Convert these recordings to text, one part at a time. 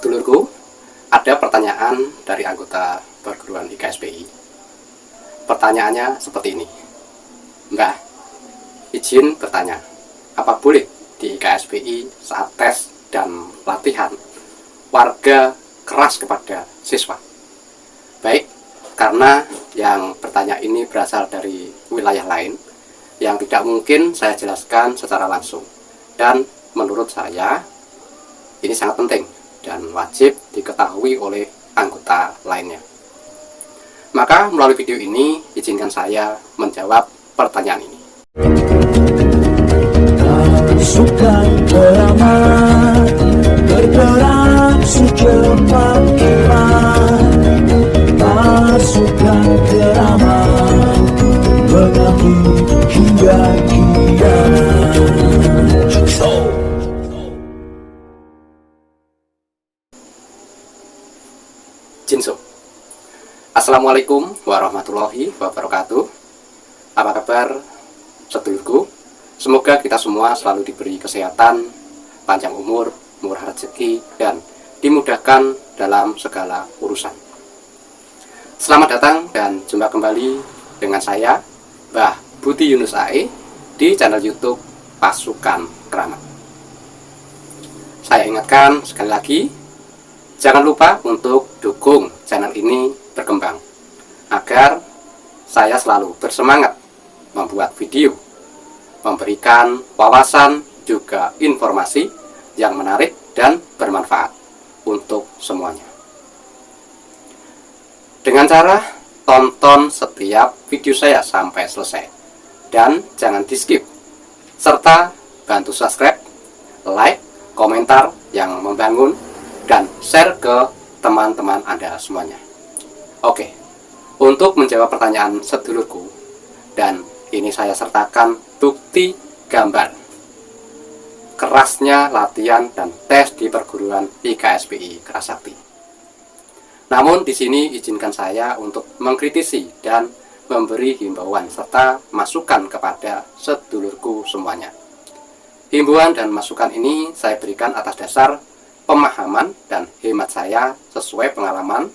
Sedulurku, ada pertanyaan dari anggota perguruan IKSPI. Pertanyaannya seperti ini. Mbah, izin bertanya, apa boleh di IKSPI saat tes dan latihan warga keras kepada siswa? Baik, karena yang bertanya ini berasal dari wilayah lain yang tidak mungkin saya jelaskan secara langsung, dan menurut saya ini sangat penting dan wajib diketahui oleh anggota lainnya. Maka melalui video ini izinkan saya menjawab pertanyaan ini. Pasukan beramat, bergerak secepat kilat. Pasukan beramat, mengabdi hingga kiamat. Jinso. Assalamualaikum warahmatullahi wabarakatuh. Apa kabar sedulurku? Semoga kita semua selalu diberi kesehatan, panjang umur, murah rezeki, dan dimudahkan dalam segala urusan. Selamat datang dan jumpa kembali dengan saya, Mbah Budi Yunus AE, di channel YouTube Pasukan Keramat. Saya ingatkan sekali lagi, jangan lupa untuk dukung channel ini berkembang, agar saya selalu bersemangat membuat video, memberikan wawasan juga informasi yang menarik dan bermanfaat untuk semuanya. Dengan cara tonton setiap video saya sampai selesai, dan jangan di skip, serta bantu subscribe, like, komentar yang membangun, dan share ke teman-teman Anda semuanya. Oke, untuk menjawab pertanyaan sedulurku, dan ini saya sertakan bukti gambar kerasnya latihan dan tes di perguruan IKSPI Kerasakti. Namun di sini izinkan saya untuk mengkritisi dan memberi himbauan serta masukan kepada sedulurku semuanya. Himbauan dan masukan ini saya berikan atas dasar pemahaman dan hemat saya sesuai pengalaman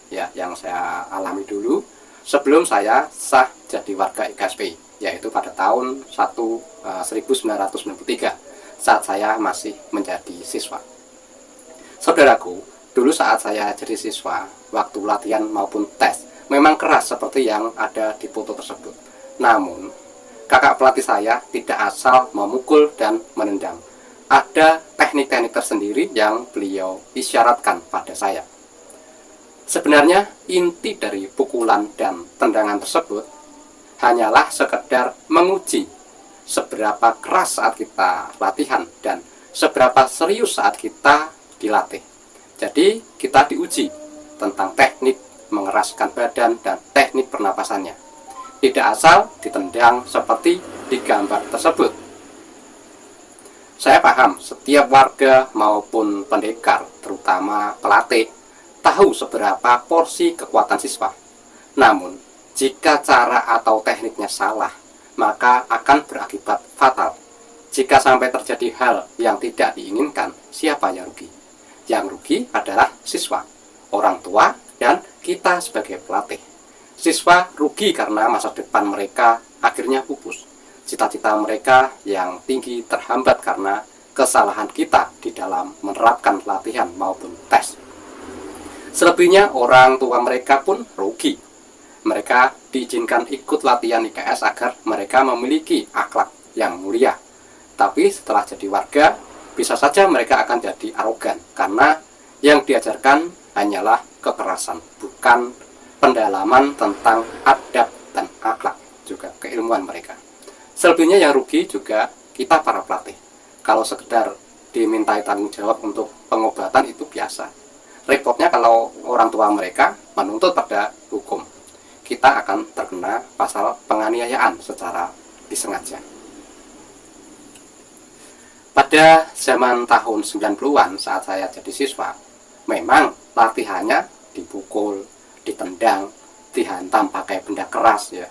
yang saya alami dulu sebelum saya sah jadi warga IKSPI, yaitu pada tahun 1993 saat saya masih menjadi siswa. Saudaraku, dulu saat saya jadi siswa, waktu latihan maupun tes memang keras seperti yang ada di foto tersebut. Namun kakak pelatih saya tidak asal memukul dan menendang. Ada teknik-teknik tersendiri yang beliau isyaratkan pada saya. Sebenarnya inti dari pukulan dan tendangan tersebut hanyalah sekedar menguji seberapa keras saat kita latihan dan seberapa serius saat kita dilatih. Jadi kita diuji tentang teknik mengeraskan badan dan teknik pernapasannya. Tidak asal ditendang seperti di gambar tersebut. Saya paham setiap warga maupun pendekar, terutama pelatih, tahu seberapa porsi kekuatan siswa. Namun, jika cara atau tekniknya salah, maka akan berakibat fatal. Jika sampai terjadi hal yang tidak diinginkan, siapa yang rugi? Yang rugi adalah siswa, orang tua, dan kita sebagai pelatih. Siswa rugi karena masa depan mereka akhirnya pupus. Cita-cita mereka yang tinggi terhambat karena kesalahan kita di dalam menerapkan latihan maupun tes. Selebihnya orang tua mereka pun rugi. Mereka diizinkan ikut latihan IKS agar mereka memiliki akhlak yang mulia. Tapi setelah jadi warga, bisa saja mereka akan jadi arogan karena yang diajarkan hanyalah kekerasan, bukan pendalaman tentang adab dan akhlak, juga keilmuan mereka. Selebihnya yang rugi juga kita para pelatih. Kalau sekedar dimintai tanggung jawab untuk pengobatan itu biasa. Repotnya kalau orang tua mereka menuntut pada hukum. Kita akan terkena pasal penganiayaan secara disengaja. Pada zaman tahun 90-an saat saya jadi siswa, memang latihannya dipukul, ditendang, dihantam pakai benda keras ya.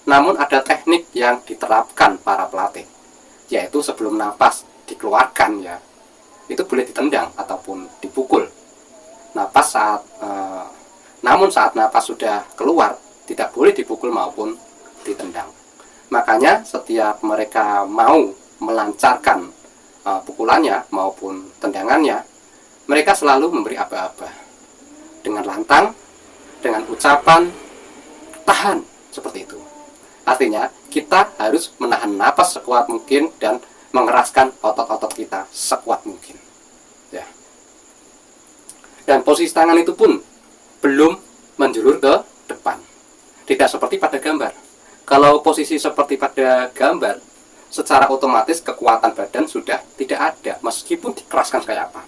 Namun ada teknik yang diterapkan para pelatih, yaitu sebelum napas dikeluarkan ya, itu boleh ditendang ataupun dipukul. napas namun saat napas sudah keluar tidak boleh dipukul maupun ditendang. Makanya setiap mereka mau melancarkan pukulannya maupun tendangannya, mereka selalu memberi aba-aba dengan lantang, dengan ucapan tahan, seperti itu. Artinya kita harus menahan napas sekuat mungkin dan mengeraskan otot-otot kita sekuat mungkin, ya. Dan posisi tangan itu pun belum menjulur ke depan, tidak seperti pada gambar. Kalau posisi seperti pada gambar, secara otomatis kekuatan badan sudah tidak ada meskipun dikeraskan kayak apa,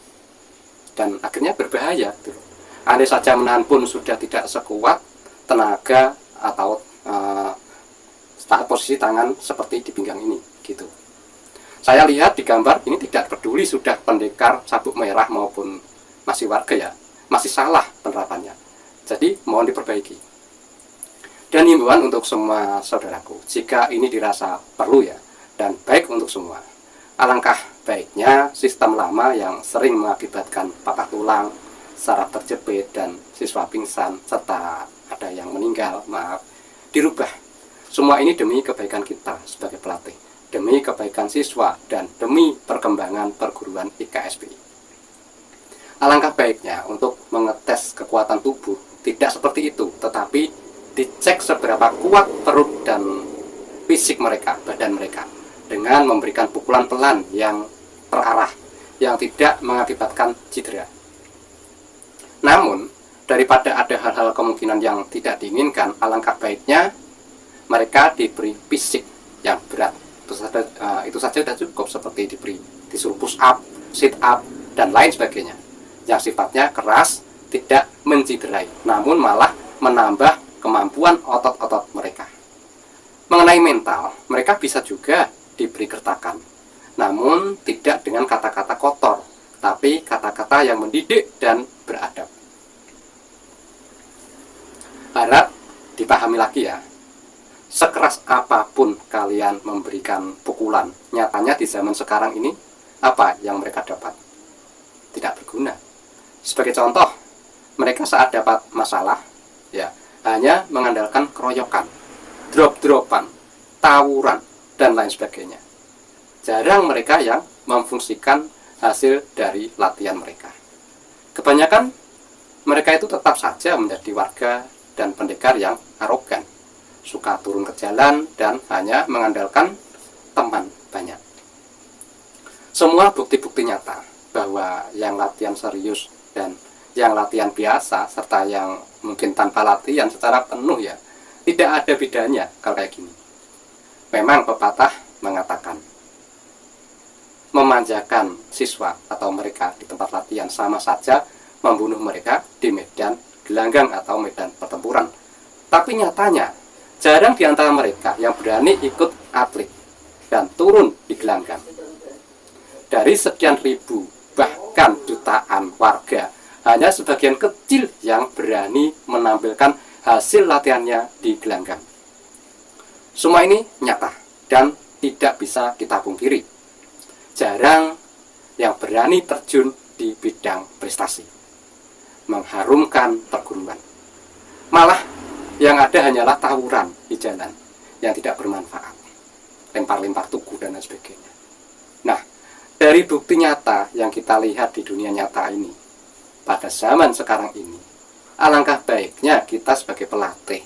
dan akhirnya berbahaya gitu. Andai saja menahan pun sudah tidak sekuat tenaga atau posisi tangan seperti di pinggang ini gitu. Saya lihat di gambar ini tidak peduli sudah pendekar sabuk merah maupun masih warga, ya, masih salah penerapannya. Jadi mohon diperbaiki. Dan himbauan untuk semua saudaraku, jika ini dirasa perlu, ya, dan baik untuk semua, alangkah baiknya sistem lama yang sering mengakibatkan patah tulang, saraf terjepit, dan siswa pingsan, serta ada yang meninggal, dirubah. Semua ini demi kebaikan kita sebagai pelatih, demi kebaikan siswa, dan demi perkembangan perguruan IKSPI. Alangkah baiknya untuk mengetes kekuatan tubuh tidak seperti itu, tetapi dicek seberapa kuat perut dan fisik mereka, badan mereka, dengan memberikan pukulan pelan yang terarah, yang tidak mengakibatkan cedera. Namun, daripada ada hal-hal kemungkinan yang tidak diinginkan, alangkah baiknya mereka diberi fisik yang berat. Itu saja sudah cukup, seperti disuruh push up, sit up, dan lain sebagainya, yang sifatnya keras, tidak menciderai, namun malah menambah kemampuan otot-otot mereka. Mengenai mental, mereka bisa juga diberi gertakan, namun tidak dengan kata-kata kotor, tapi kata-kata yang mendidik dan beradab. Harap dipahami lagi, ya, sekeras apapun kalian memberikan pukulan, nyatanya di zaman sekarang ini apa yang mereka dapat? Tidak berguna. Sebagai contoh, mereka saat dapat masalah, ya, hanya mengandalkan keroyokan, drop-dropan, tawuran, dan lain sebagainya. Jarang mereka yang memfungsikan hasil dari latihan mereka. Kebanyakan mereka itu tetap saja menjadi warga dan pendekar yang arogan, suka turun ke jalan, dan hanya mengandalkan teman banyak. Semua bukti-bukti nyata bahwa yang latihan serius dan yang latihan biasa, serta yang mungkin tanpa latihan secara penuh, ya, tidak ada bedanya kalau kayak gini. Memang pepatah mengatakan, memanjakan siswa atau mereka di tempat latihan sama saja membunuh mereka di medan gelanggang atau medan pertempuran. Tapi nyatanya jarang di antara mereka yang berani ikut atlet dan turun di gelanggang. Dari sekian ribu, bahkan jutaan warga, hanya sebagian kecil yang berani menampilkan hasil latihannya di gelanggang. Semua ini nyata dan tidak bisa kita pungkiri. Jarang yang berani terjun di bidang prestasi, mengharumkan perguruan. Malah yang ada hanyalah tawuran di jalan yang tidak bermanfaat, lempar-lempar tugu dan lain sebagainya. Nah, dari bukti nyata yang kita lihat di dunia nyata ini, pada zaman sekarang ini, alangkah baiknya kita sebagai pelatih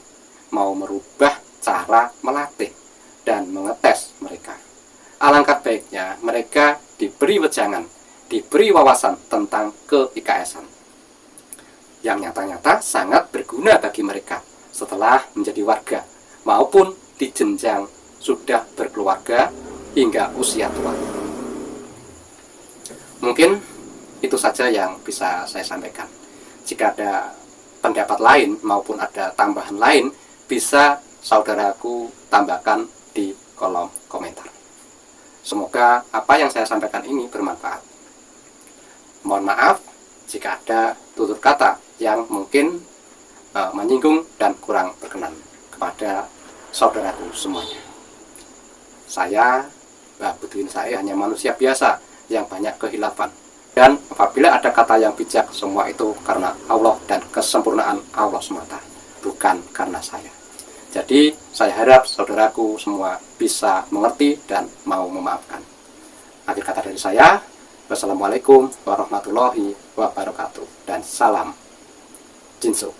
mau merubah cara melatih dan mengetes mereka. Alangkah baiknya mereka diberi wejangan, diberi wawasan tentang ke-IKS-an yang nyata-nyata sangat berguna bagi mereka setelah menjadi warga maupun di jenjang sudah berkeluarga hingga usia tua. Mungkin itu saja yang bisa saya sampaikan. Jika ada pendapat lain maupun ada tambahan lain, bisa saudaraku tambahkan di kolom komentar. Semoga apa yang saya sampaikan ini bermanfaat. Mohon maaf jika ada tutur kata yang mungkin menyinggung dan kurang berkenan kepada saudaraku semuanya. Saya, Mbah Butuin, saya hanya manusia biasa yang banyak kehilafan. Dan apabila ada kata yang bijak, semua itu karena Allah dan kesempurnaan Allah semata, bukan karena saya. Jadi saya harap saudaraku semua bisa mengerti dan mau memaafkan. Akhir kata dari saya, wassalamualaikum warahmatullahi wabarakatuh, dan salam Jinso.